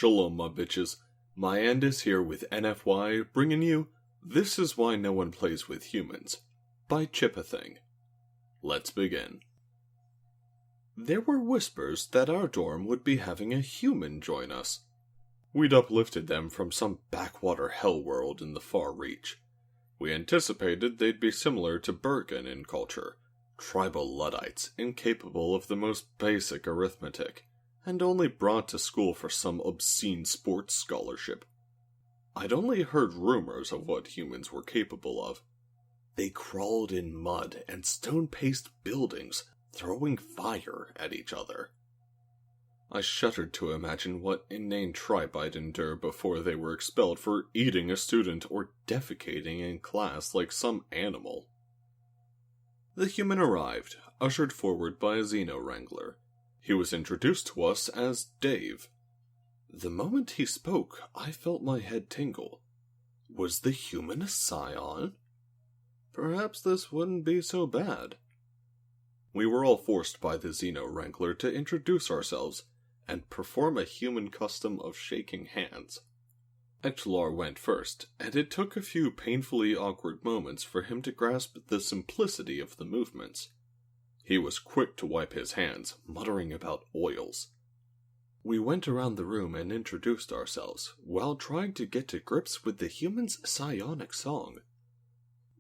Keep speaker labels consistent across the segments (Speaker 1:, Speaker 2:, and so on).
Speaker 1: Shalom, my bitches. Myandis here with NFY, bringing you This Is Why No One Plays With Humans, by Chipathing. Let's begin. There were whispers that our dorm would be having a human join us. We'd uplifted them from some backwater hell world in the far reach. We anticipated they'd be similar to Bergen in culture, tribal Luddites incapable of the most basic arithmetic, and only brought to school for some obscene sports scholarship. I'd only heard rumors of what humans were capable of. They crawled in mud and stone-paced buildings, throwing fire at each other. I shuddered to imagine what inane tribe I'd endure before they were expelled for eating a student or defecating in class like some animal. The human arrived, ushered forward by a Xeno-Wrangler. He was introduced to us as Dave. The moment he spoke, I felt my head tingle. Was the human a scion? Perhaps this wouldn't be so bad. We were all forced by the Xeno-Wrangler to introduce ourselves and perform a human custom of shaking hands. Ektalar went first, and it took a few painfully awkward moments for him to grasp the simplicity of the movements. He was quick to wipe his hands, muttering about oils. We went around the room and introduced ourselves, while trying to get to grips with the human's psionic song.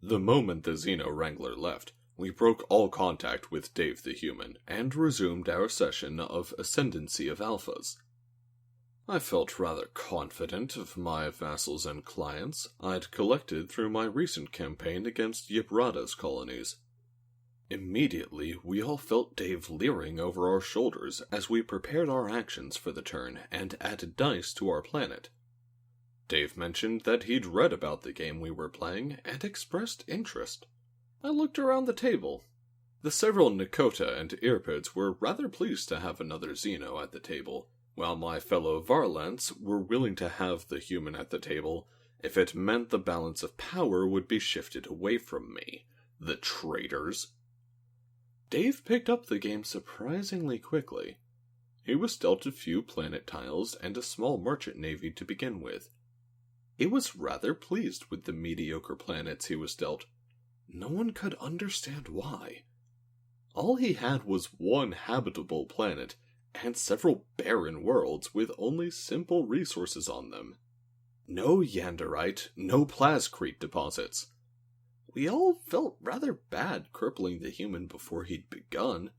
Speaker 1: The moment the Xeno-Wrangler left, we broke all contact with Dave the human, and resumed our session of Ascendancy of Alphas. I felt rather confident of my vassals and clients I'd collected through my recent campaign against Yiprada's colonies. Immediately, we all felt Dave leering over our shoulders as we prepared our actions for the turn and added dice to our planet. Dave mentioned that he'd read about the game we were playing and expressed interest. I looked around the table. The several Nakota and Irpids were rather pleased to have another Xeno at the table, while my fellow Varlants were willing to have the human at the table if it meant the balance of power would be shifted away from me. The traitors! Dave picked up the game surprisingly quickly. He was dealt a few planet tiles and a small merchant navy to begin with. He was rather pleased with the mediocre planets he was dealt. No one could understand why. All he had was one habitable planet and several barren worlds with only simple resources on them. No Yanderite, no Plascrete deposits. We all felt rather bad crippling the human before he'd begun.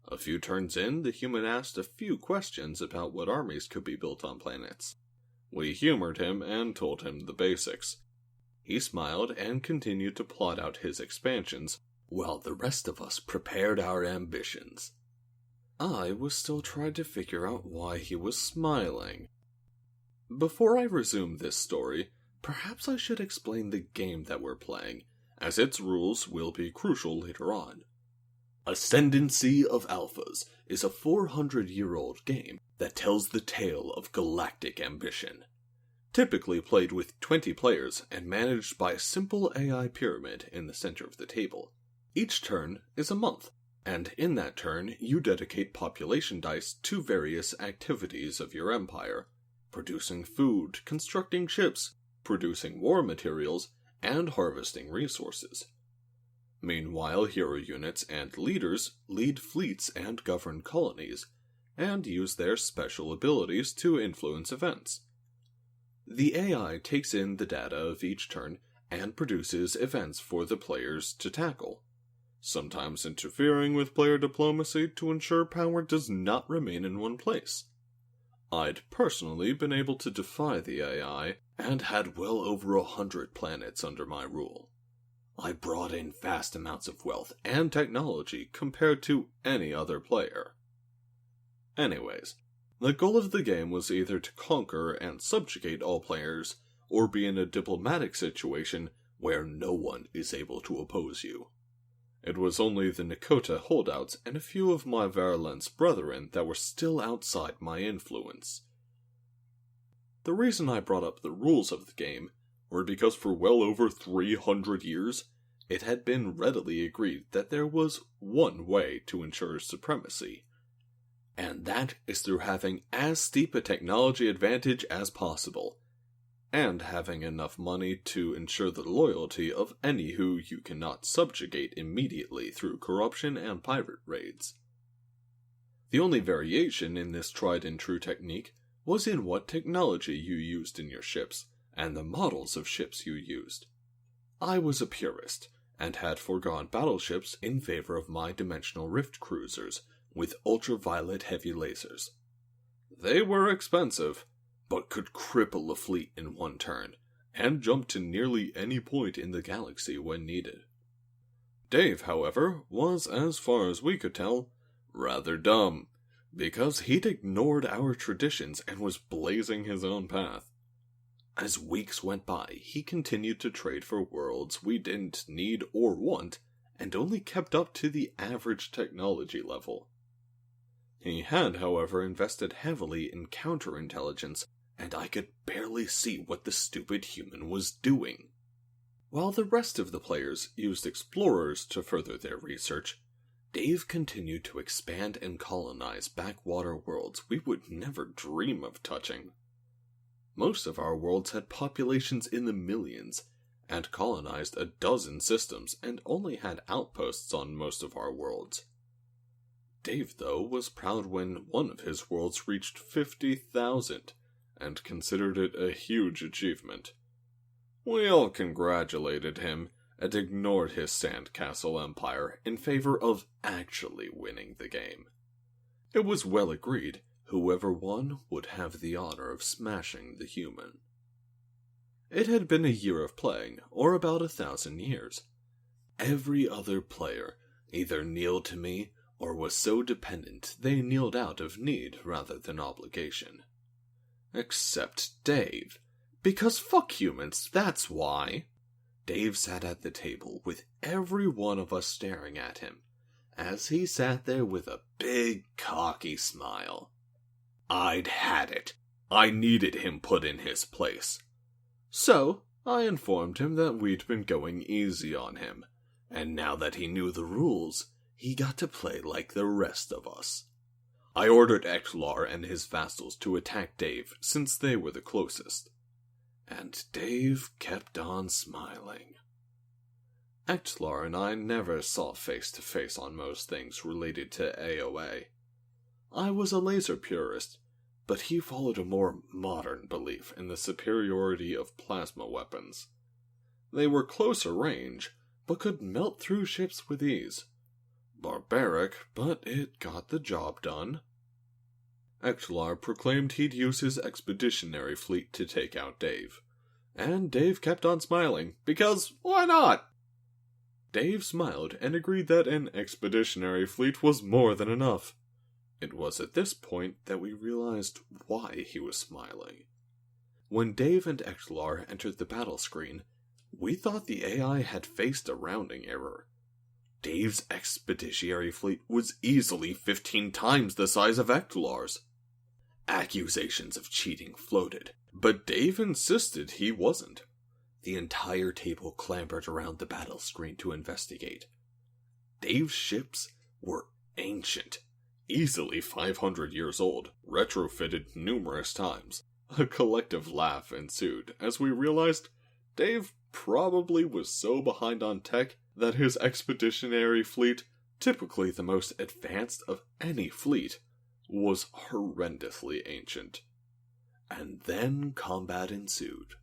Speaker 1: A few turns in, the human asked a few questions about what armies could be built on planets. We humored him and told him the basics. He smiled and continued to plot out his expansions, while the rest of us prepared our ambitions. I was still trying to figure out why he was smiling. Before I resume this story, perhaps I should explain the game that we're playing, as its rules will be crucial later on. Ascendancy of Alphas is a 400-year-old game that tells the tale of galactic ambition. Typically played with 20 players and managed by a simple AI pyramid in the center of the table. Each turn is a month, and in that turn you dedicate population dice to various activities of your empire, producing food, constructing ships, producing war materials, and harvesting resources. Meanwhile, hero units and leaders lead fleets and govern colonies, and use their special abilities to influence events. The AI takes in the data of each turn and produces events for the players to tackle, sometimes interfering with player diplomacy to ensure power does not remain in one place. I'd personally been able to defy the AI, and had well over 100 planets under my rule. I brought in vast amounts of wealth and technology compared to any other player. Anyways, the goal of the game was either to conquer and subjugate all players, or be in a diplomatic situation where no one is able to oppose you. It was only the Nakota holdouts and a few of my Varlant's brethren that were still outside my influence. The reason I brought up the rules of the game were because for well over 300 years, it had been readily agreed that there was one way to ensure supremacy, And that is through having as steep a technology advantage as possible, and having enough money to ensure the loyalty of any who you cannot subjugate immediately through corruption and pirate raids. The only variation in this tried and true technique was in what technology you used in your ships, and the models of ships you used. I was a purist, and had foregone battleships in favor of my dimensional rift cruisers with ultraviolet heavy lasers. They were expensive, but could cripple a fleet in one turn, and jump to nearly any point in the galaxy when needed. Dave, however, was, as far as we could tell, rather dumb, because he'd ignored our traditions and was blazing his own path. As weeks went by, he continued to trade for worlds we didn't need or want, and only kept up to the average technology level. He had, however, invested heavily in counterintelligence, and I could barely see what the stupid human was doing. While the rest of the players used explorers to further their research, Dave continued to expand and colonize backwater worlds we would never dream of touching. Most of our worlds had populations in the millions, and colonized a dozen systems, and only had outposts on most of our worlds. Dave, though, was proud when one of his worlds reached 50,000, and considered it a huge achievement. We all congratulated him, and ignored his sandcastle empire in favor of actually winning the game. It was well agreed whoever won would have the honor of smashing the human. It had been a year of playing, or about 1,000 years. Every other player either kneeled to me, or was so dependent they kneeled out of need rather than obligation. Except Dave. Because fuck humans, that's why. Dave sat at the table with every one of us staring at him, as he sat there with a big, cocky smile. I'd had it. I needed him put in his place. So, I informed him that we'd been going easy on him, and now that he knew the rules, he got to play like the rest of us. I ordered Ektlar and his vassals to attack Dave, since they were the closest. And Dave kept on smiling. Ektlar and I never saw face to face on most things related to AOA. I was a laser purist, but he followed a more modern belief in the superiority of plasma weapons. They were closer range, but could melt through ships with ease. Barbaric, but it got the job done. Ektlar proclaimed he'd use his expeditionary fleet to take out Dave. And Dave kept on smiling, because why not? Dave smiled and agreed that an expeditionary fleet was more than enough. It was at this point that we realized why he was smiling. When Dave and Ektlar entered the battle screen, we thought the AI had faced a rounding error. Dave's expeditionary fleet was easily 15 times the size of Ektlar's. Accusations of cheating floated, but Dave insisted he wasn't. The entire table clambered around the battle screen to investigate. Dave's ships were ancient, easily 500 years old, retrofitted numerous times. A collective laugh ensued as we realized Dave probably was so behind on tech that his expeditionary fleet, typically the most advanced of any fleet, was horrendously ancient. And then combat ensued.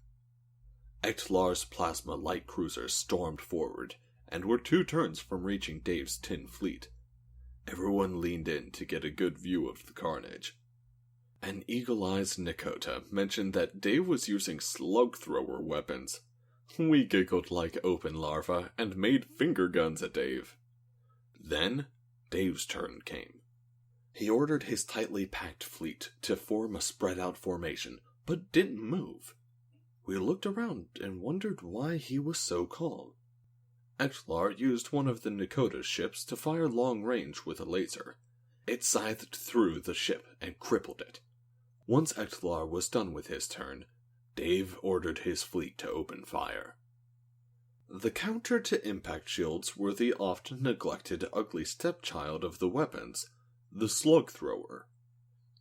Speaker 1: Ektlar's plasma light cruisers stormed forward, and were 2 turns from reaching Dave's tin fleet. Everyone leaned in to get a good view of the carnage. An eagle-eyed Nakota mentioned that Dave was using slug-thrower weapons. We giggled like open larvae and made finger guns at Dave. Then, Dave's turn came. He ordered his tightly packed fleet to form a spread-out formation, but didn't move. We looked around and wondered why he was so calm. Ektlar used one of the Nakota's ships to fire long range with a laser. It scythed through the ship and crippled it. Once Ektlar was done with his turn, Dave ordered his fleet to open fire. The counter to impact shields were the often neglected ugly stepchild of the weapons, the Slug Thrower.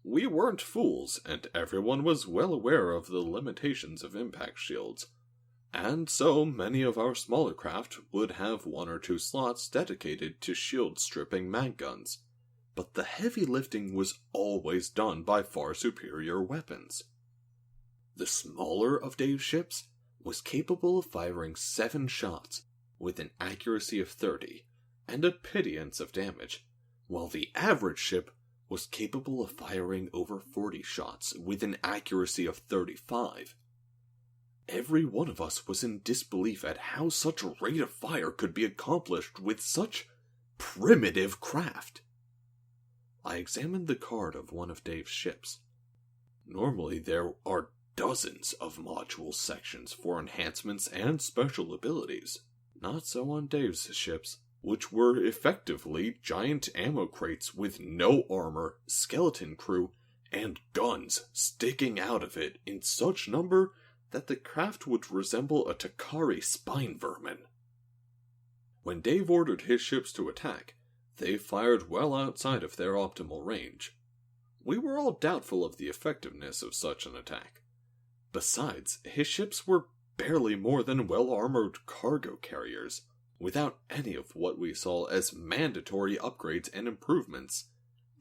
Speaker 1: We weren't fools, and everyone was well aware of the limitations of impact shields, and so many of our smaller craft would have one or two slots dedicated to shield-stripping mag guns, but the heavy lifting was always done by far superior weapons. The smaller of Dave's ships was capable of firing 7 shots with an accuracy of 30 and a pittance of damage, while the average ship was capable of firing over 40 shots with an accuracy of 35. Every one of us was in disbelief at how such a rate of fire could be accomplished with such primitive craft. I examined the card of one of Dave's ships. Normally there are dozens of module sections for enhancements and special abilities. Not so on Dave's ships, which were effectively giant ammo crates with no armor, skeleton crew, and guns sticking out of it in such number that the craft would resemble a Takari spine vermin. When Dave ordered his ships to attack, they fired well outside of their optimal range. We were all doubtful of the effectiveness of such an attack. Besides, his ships were barely more than well-armored cargo carriers, without any of what we saw as mandatory upgrades and improvements.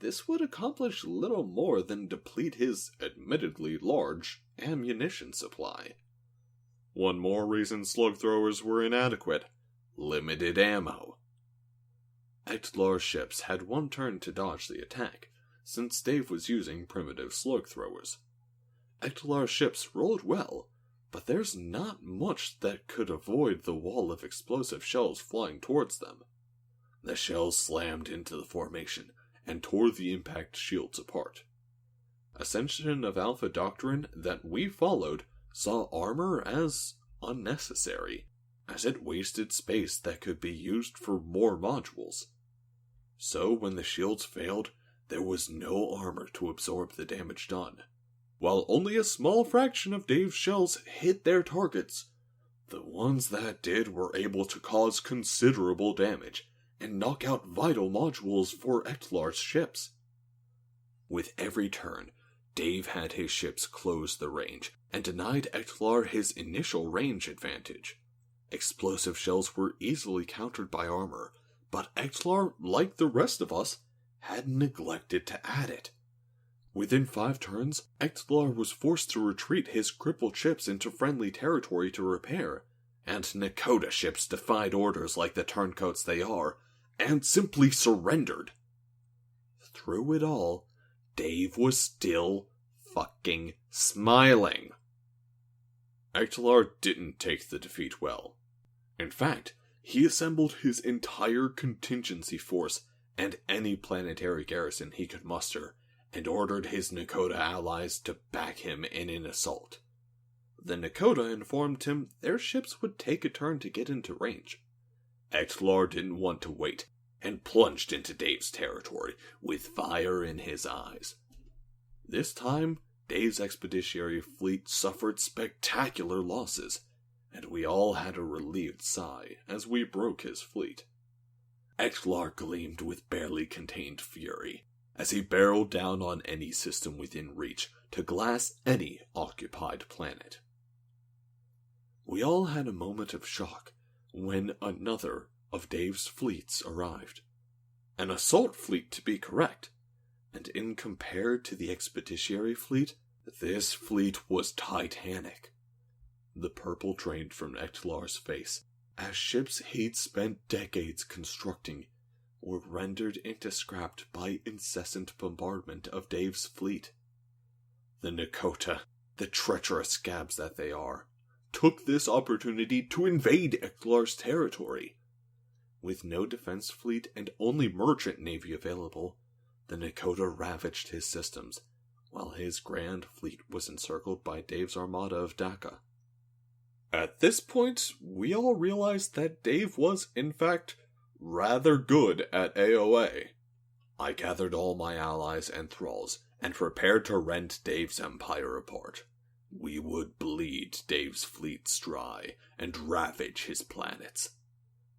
Speaker 1: This would accomplish little more than deplete his admittedly large ammunition supply. One more reason slug throwers were inadequate: limited ammo. Ektlar's ships had one turn to dodge the attack, since Dave was using primitive slug throwers. Ektlar's ships rolled well, but there's not much that could avoid the wall of explosive shells flying towards them. The shells slammed into the formation and tore the impact shields apart. Ascension of Alpha doctrine that we followed saw armor as unnecessary, as it wasted space that could be used for more modules. So when the shields failed, there was no armor to absorb the damage done. While only a small fraction of Dave's shells hit their targets, the ones that did were able to cause considerable damage and knock out vital modules for Ektlar's ships. With every turn, Dave had his ships close the range and denied Ektlar his initial range advantage. Explosive shells were easily countered by armor, but Ektlar, like the rest of us, had neglected to add it. Within 5 turns, Ektlar was forced to retreat his crippled ships into friendly territory to repair, and Nakota ships defied orders like the turncoats they are, and simply surrendered. Through it all, Dave was still fucking smiling. Ektlar didn't take the defeat well. In fact, he assembled his entire contingency force and any planetary garrison he could muster, and ordered his Nakota allies to back him in an assault. The Nakota informed him their ships would take a turn to get into range. Ektlar didn't want to wait, and plunged into Dave's territory, with fire in his eyes. This time, Dave's expeditionary fleet suffered spectacular losses, and we all had a relieved sigh as we broke his fleet. Ektlar gleamed with barely contained fury, as he barreled down on any system within reach to glass any occupied planet. We all had a moment of shock when another of Dave's fleets arrived. An assault fleet, to be correct, and in compared to the expeditionary fleet, this fleet was titanic. The purple drained from Ektlar's face, as ships he'd spent decades constructing were rendered into scrap by incessant bombardment of Dave's fleet. The Nakota, the treacherous scabs that they are, took this opportunity to invade Ektlar's territory. With no defense fleet and only merchant navy available, the Nakota ravaged his systems, while his grand fleet was encircled by Dave's armada of Daka. At this point, we all realized that Dave was, in fact, rather good at AoA. I gathered all my allies and thralls, and prepared to rend Dave's empire apart. We would bleed Dave's fleets dry, and ravage his planets.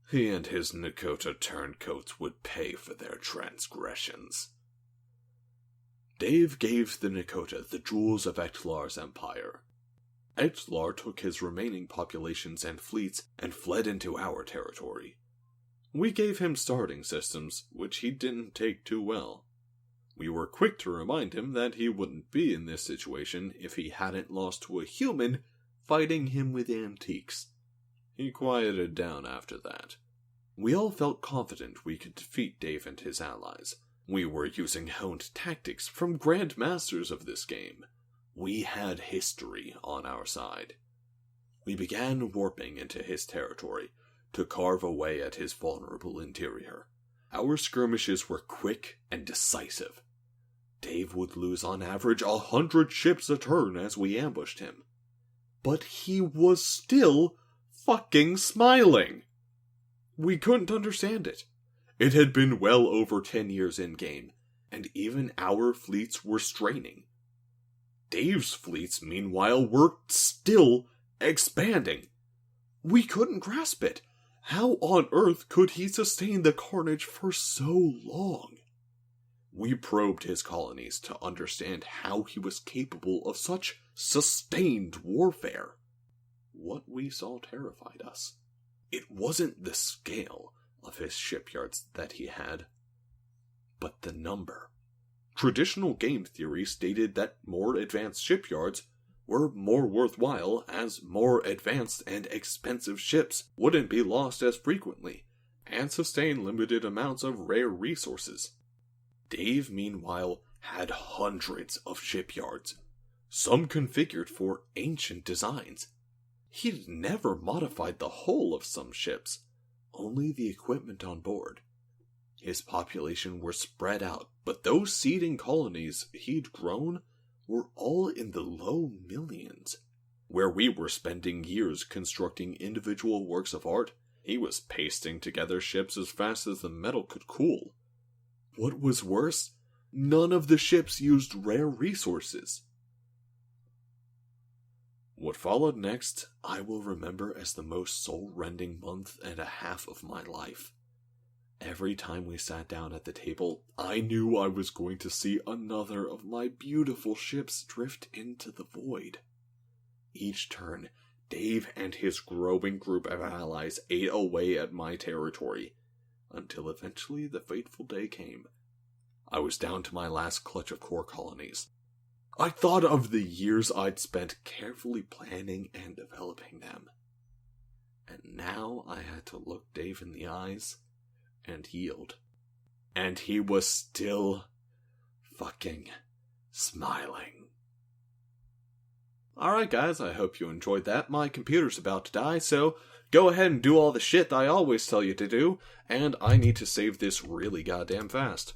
Speaker 1: He and his Nakota turncoats would pay for their transgressions. Dave gave the Nakota the jewels of Ektlar's empire. Ektlar took his remaining populations and fleets and fled into our territory. We gave him starting systems, which he didn't take too well. We were quick to remind him that he wouldn't be in this situation if he hadn't lost to a human fighting him with antiques. He quieted down after that. We all felt confident we could defeat Dave and his allies. We were using honed tactics from Grand Masters of this game. We had history on our side. We began warping into his territory to carve away at his vulnerable interior. Our skirmishes were quick and decisive. Dave would lose on average 100 ships a turn as we ambushed him. But he was still fucking smiling. We couldn't understand it. It had been well over 10 years in-game, and even our fleets were straining. Dave's fleets, meanwhile, were still expanding. We couldn't grasp it. How on earth could he sustain the carnage for so long? We probed his colonies to understand how he was capable of such sustained warfare. What we saw terrified us. It wasn't the scale of his shipyards that he had, but the number. Traditional game theory stated that more advanced shipyards were more worthwhile, as more advanced and expensive ships wouldn't be lost as frequently, and sustain limited amounts of rare resources. Dave, meanwhile, had hundreds of shipyards, some configured for ancient designs. He'd never modified the hull of some ships, only the equipment on board. His population were spread out, but those seeding colonies he'd grown were all in the low millions. Where we were spending years constructing individual works of art, he was pasting together ships as fast as the metal could cool. What was worse, none of the ships used rare resources. What followed next, I will remember as the most soul-rending month and a half of my life. Every time we sat down at the table, I knew I was going to see another of my beautiful ships drift into the void. Each turn, Dave and his growing group of allies ate away at my territory, until eventually the fateful day came. I was down to my last clutch of core colonies. I thought of the years I'd spent carefully planning and developing them. And now I had to look Dave in the eyes and yield. And he was still fucking smiling. Alright guys, I hope you enjoyed that. My computer's about to die, so go ahead and do all the shit I always tell you to do, and I need to save this really goddamn fast.